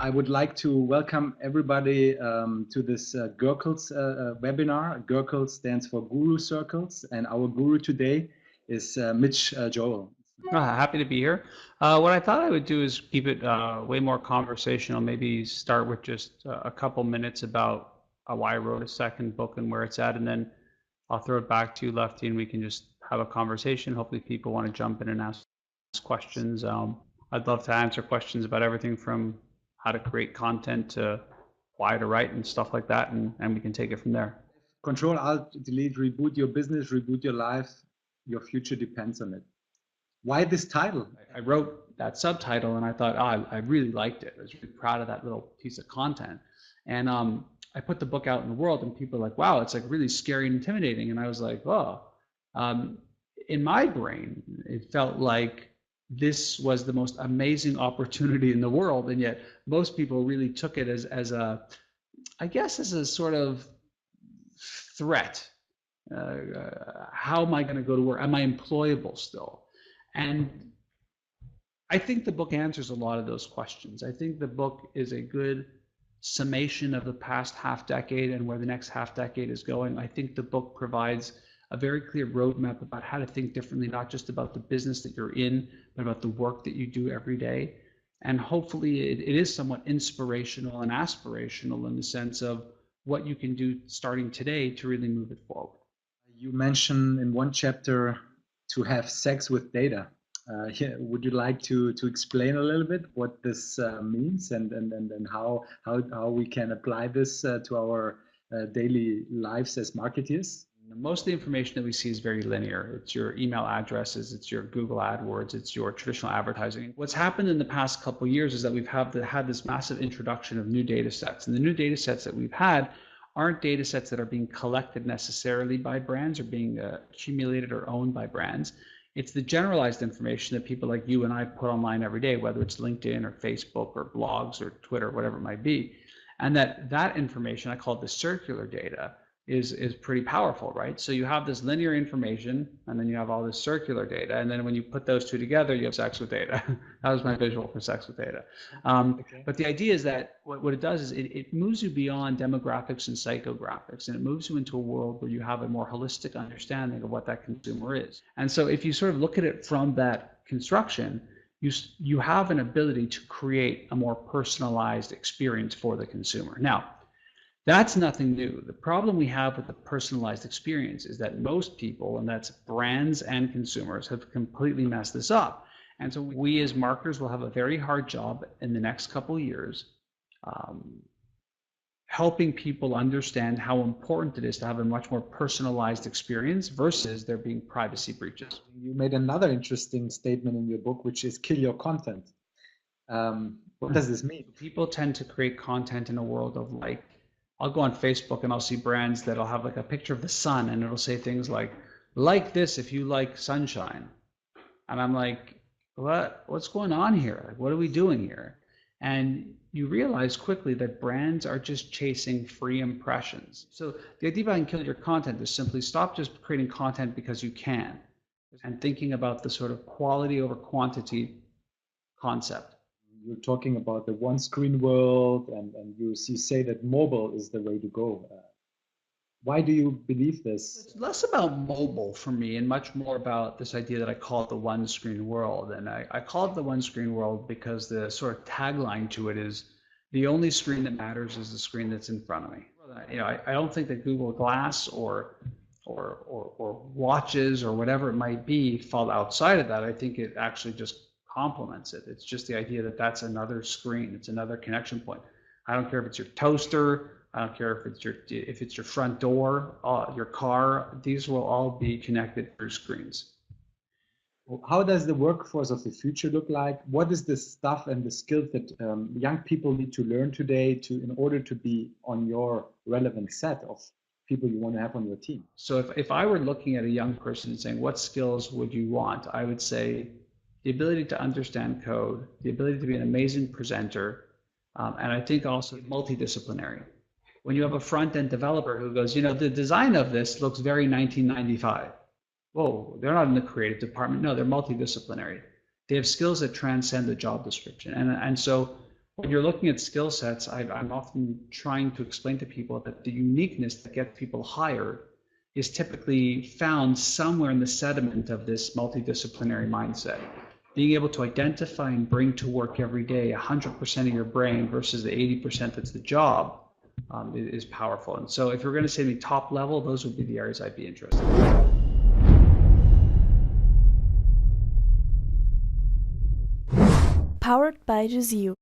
I would like to welcome everybody to this Gurcles webinar. Gurcles stands for Guru Circles, and our guru today is Mitch Joel. Happy to be here. What I thought I would do is keep it way more conversational, maybe start with just a couple minutes about why I wrote a second book and where it's at, and then I'll throw it back to you, Lefty, and we can just have a conversation. Hopefully people want to jump in and ask questions. I'd love to answer questions about everything from how to create content to why to write and stuff like that, and we can take it from there. Control, Alt, Delete, reboot your business, reboot your life. Your future depends on it. Why this title? I wrote that subtitle and I thought, oh, I really liked it. I was really proud of that little piece of content. And I put the book out in the world and people are like, wow, it's like really scary and intimidating. And I was like, oh, in my brain, it felt like this was the most amazing opportunity in the world. And yet most people really took it as a, I guess, as a sort of threat. How am I going to go to work? Am I employable still? And I think the book answers a lot of those questions. I think the book is a good summation of the past half decade and where the next half decade is going. I think the book provides a very clear roadmap about how to think differently, not just about the business that you're in, but about the work that you do every day. And hopefully it is somewhat inspirational and aspirational in the sense of what you can do starting today to really move it forward. You mentioned in one chapter to have sex with data. Would you like to explain a little bit what this means and how we can apply this to our daily lives as marketeers? Most of the information that we see is very linear. It's your email addresses, it's your Google AdWords, it's your traditional advertising. What's happened in the past couple of years is that we've had this massive introduction of new data sets. And the new data sets that we've had aren't data sets that are being collected necessarily by brands or being accumulated or owned by brands. It's the generalized information that people like you and I put online every day, whether it's LinkedIn or Facebook or blogs or Twitter, whatever it might be. And that information, I call it the circular data, is pretty powerful, right? So you have this linear information and then you have all this circular data. And then when you put those two together, you have sex with data. That was my visual for sex with data. Okay. But the idea is that what it does is it moves you beyond demographics and psychographics, and it moves you into a world where you have a more holistic understanding of what that consumer is. And so if you sort of look at it from that construction, you have an ability to create a more personalized experience for the consumer. Now, that's nothing new. The problem we have with the personalized experience is that most people, and that's brands and consumers, have completely messed this up. And so we as marketers will have a very hard job in the next couple of years helping people understand how important it is to have a much more personalized experience versus there being privacy breaches. You made another interesting statement in your book, which is kill your content. What does this mean? People tend to create content in a world of like, I'll go on Facebook and I'll see brands that'll have like a picture of the sun and it'll say things like this if you like sunshine. And I'm like, what's going on here? Like, what are we doing here? And you realize quickly that brands are just chasing free impressions. So the idea behind killing your content is simply stop just creating content because you can and thinking about the sort of quality over quantity concept. You're talking about the one-screen world, and you say that mobile is the way to go. Why do you believe this? It's less about mobile for me and much more about this idea that I call it the one-screen world. And I call it the one-screen world because the sort of tagline to it is the only screen that matters is the screen that's in front of me. You know, I don't think that Google Glass or watches or whatever it might be fall outside of that. I think it actually just complements it. It's just the idea that that's another screen. It's another connection point. I don't care if it's your toaster. I don't care if it's your front door, your car. These will all be connected through screens. How does the workforce of the future look like? What is the stuff and the skills that young people need to learn today in order to be on your relevant set of people you want to have on your team? So if I were looking at a young person and saying, what skills would you want? I would say the ability to understand code, the ability to be an amazing presenter, and I think also multidisciplinary. When you have a front-end developer who goes, you know, the design of this looks very 1995. Whoa, they're not in the creative department. No, they're multidisciplinary. They have skills that transcend the job description. And so When you're looking at skill sets, I'm often trying to explain to people that the uniqueness that gets people hired is typically found somewhere in the sediment of this multidisciplinary mindset. Being able to identify and bring to work every day 100% of your brain versus the 80% that's the job is powerful. And so if you're going to say the top level, those would be the areas I'd be interested in. Powered by Hatziioannou.